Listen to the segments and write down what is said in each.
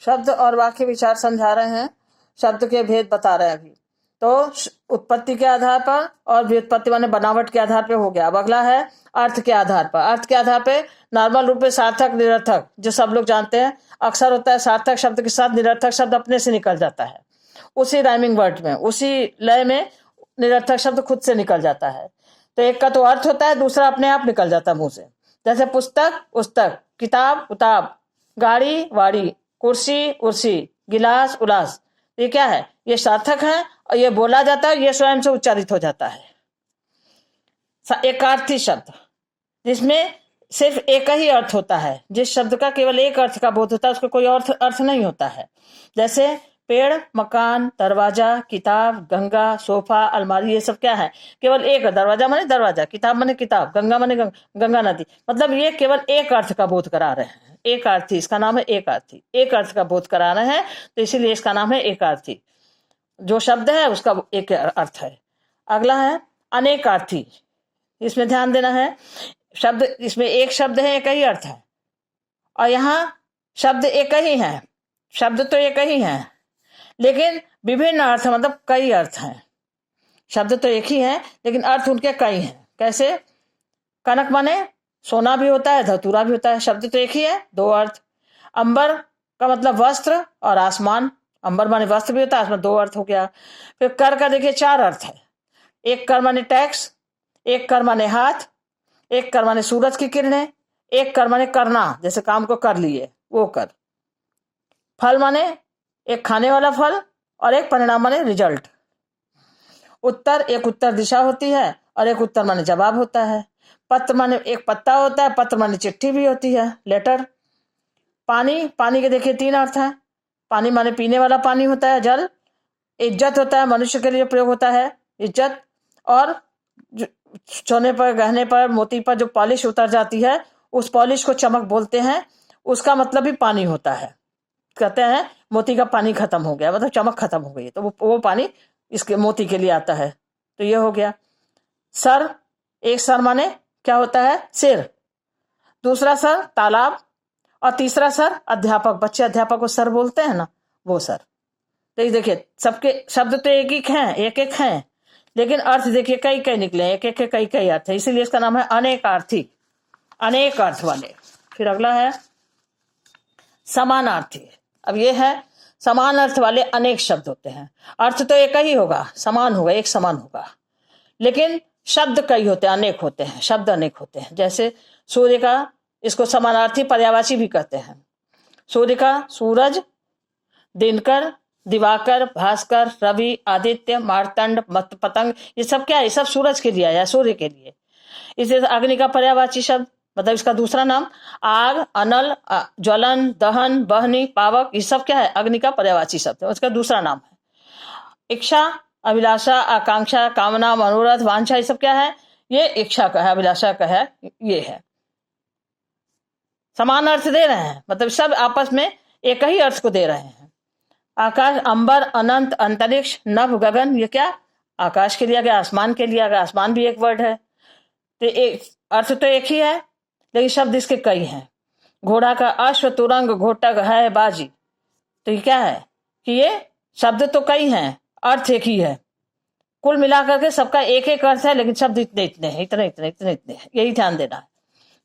शब्द और वाक्य विचार समझा रहे हैं, शब्द के भेद बता रहे हैं अभी। तो उत्पत्ति के आधार पर और व्युत्पत्ति माने बनावट के आधार पे हो गया। अब अगला है अर्थ के आधार पर। अर्थ के आधार पे नॉर्मल रूप में सार्थक निरर्थक जो सब लोग जानते हैं, अक्सर होता है सार्थक शब्द के साथ निरर्थक शब्द अपने से निकल जाता है, उसी राइमिंग वर्ड में, उसी लय में निरर्थक शब्द खुद से निकल जाता है। तो एक का तो अर्थ होता है, दूसरा अपने आप निकल जाता है मुंह से। जैसे पुस्तक पुस्तक, किताब उताब, गाड़ी वाड़ी, कुर्सी उर्सी, गिलास उलास। ये क्या है? ये सार्थक है और ये बोला जाता है, ये स्वयं से उच्चारित हो जाता है। एकार्थी शब्द जिसमें सिर्फ एक ही अर्थ होता है, जिस शब्द का केवल एक अर्थ का बोध होता है, उसका कोई अर्थ नहीं होता है। जैसे पेड़, मकान, दरवाजा, किताब, गंगा, सोफा, अलमारी, ये सब क्या है? केवल एक। दरवाजा माने दरवाजा, किताब माने किताब, गंगा माने गंगा नदी। मतलब ये केवल एक अर्थ का बोध करा रहे हैं। एक अर्थी, इसका नाम है एक अर्थी। एक अर्थ का बोध करा रहे हैं तो इसीलिए इसका नाम है एक अर्थी। जो शब्द है उसका एक अर्थ है। अगला है अनेकार्थी। इसमें ध्यान देना है, शब्द इसमें एक शब्द है, एक ही अर्थ है, और यहाँ शब्द एक ही है। शब्द तो एक ही है लेकिन विभिन्न अर्थ, मतलब कई अर्थ हैं। शब्द तो एक ही है लेकिन अर्थ उनके कई हैं। कैसे? कनक माने सोना भी होता है, धतूरा भी होता है। शब्द तो एक ही है, दो अर्थ। अंबर का मतलब वस्त्र और आसमान। अंबर माने वस्त्र भी होता है, आसमान, दो अर्थ हो गया। फिर कर का देखिए चार अर्थ है। एक कर माने टैक्स, एक कर माने हाथ, एक कर माने सूरज की किरणें, एक कर माने करना, जैसे काम को कर लिए वो कर। फल माने एक खाने वाला फल और एक परिणाम माने रिजल्ट। उत्तर, एक उत्तर दिशा होती है और एक उत्तर माने जवाब होता है। पत्र माने एक पत्ता होता है, पत्र माने चिट्ठी भी होती है, लेटर। पानी, पानी के देखिए तीन अर्थ है। पानी माने पीने वाला पानी होता है, जल। इज्जत होता है, मनुष्य के लिए प्रयोग होता है इज्जत। और सोने पर, गहने पर, मोती पर जो पॉलिश उतर जाती है उस पॉलिश को चमक बोलते हैं, उसका मतलब भी पानी होता है। कहते हैं मोती का पानी खत्म हो गया, मतलब चमक खत्म हो गई, तो वो पानी इसके मोती के लिए आता है। तो ये हो गया। सर, एक सर माने क्या होता है? सिर। दूसरा सर तालाब, और तीसरा सर अध्यापक। बच्चे अध्यापक को सर बोलते हैं ना, वो सर। तो ये देखिए सबके शब्द तो एक एक हैं, एक एक हैं, लेकिन अर्थ देखिए कई कई निकले, एक एक के कई कई अर्थ है, इसीलिए इसका नाम है अनेकार्थी, अनेक अर्थ वाले। फिर अगला है समानार्थी। अब ये है समान अर्थ वाले अनेक शब्द होते हैं। अर्थ तो एक ही होगा, समान होगा, एक समान होगा, लेकिन शब्द कई होते हैं, अनेक होते हैं, शब्द अनेक होते हैं। जैसे सूर्य का, इसको समानार्थी पर्यायवाची भी कहते हैं। सूर्य का सूरज, दिनकर, दिवाकर, भास्कर, रवि, आदित्य, मार्तंड, पतंग, ये सब क्या है? ये सब सूरज के लिए आया, सूर्य के लिए। इसे अग्नि का पर्यायवाची शब्द, मतलब इसका दूसरा नाम आग, अनल, ज्वलन, दहन, बहनी, पावक, ये सब क्या है? अग्नि का पर्यायवाची शब्द है, उसका दूसरा नाम है। इच्छा, अभिलाषा, आकांक्षा, कामना, मनोरथ, वांछा, ये सब क्या है? ये इच्छा का है, अभिलाषा का है, ये है। समान अर्थ दे रहे हैं, मतलब सब आपस में एक ही अर्थ को दे रहे हैं। आकाश, अंबर, अनंत, अंतरिक्ष, नभ, गगन, ये क्या? आकाश के लिए आ गया, आसमान के लिए आ गया। आसमान भी एक वर्ड है, तो एक अर्थ तो एक ही है लेकिन शब्द इसके कई हैं। घोड़ा का अश्व, तुरंग, घोटक, है, बाजी, तो ये क्या है कि ये शब्द तो कई हैं, अर्थ एक ही है। कुल मिलाकर के सबका एक एक अर्थ है लेकिन शब्द इतने इतने हैं, इतने इतने इतने इतने हैं, यही ध्यान देना है।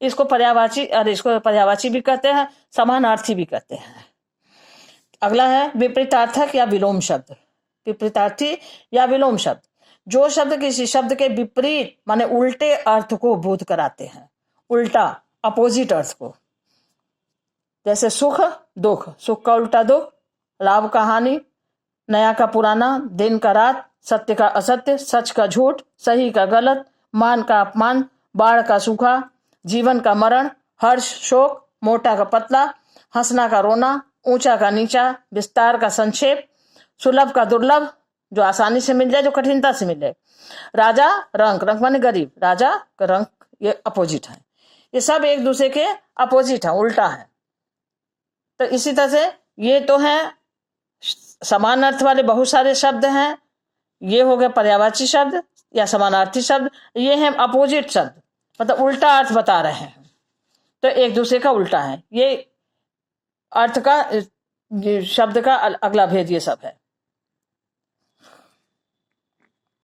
इसको पर्यायवाची, और इसको पर्यायवाची भी कहते हैं, समानार्थी भी कहते हैं। अगला है विपरीतार्थक या विलोम शब्द। विपरीतार्थी या विलोम शब्द, जो शब्द किसी शब्द के विपरीत माने उल्टे अर्थ को बोध कराते हैं, उल्टा, अपोजिट अर्थ को। जैसे सुख, दुख, सुख का उल्टा दुख, लाभ का हानि, नया का पुराना, दिन का रात, सत्य का असत्य, सच का झूठ, सही का गलत, मान का अपमान, बाढ़ का सूखा, जीवन का मरण, हर्ष शोक, मोटा का पतला, हंसना का रोना, ऊंचा का नीचा, विस्तार का संक्षेप, सुलभ का दुर्लभ, जो आसानी से मिल जाए, जो कठिनता से मिले। राजा, रंक, रंक माने गरीब, राजा का रंक, ये अपोजिट है। ये सब एक दूसरे के अपोजिट है, उल्टा है। तो इसी तरह से ये तो है समान अर्थ वाले बहुत सारे शब्द हैं। ये हो गए पर्यायवाची शब्द या समानार्थी शब्द। ये हैं अपोजिट शब्द, मतलब उल्टा अर्थ बता रहे हैं, तो एक दूसरे का उल्टा है। ये अर्थ का ये शब्द का अगला भेद ये सब है।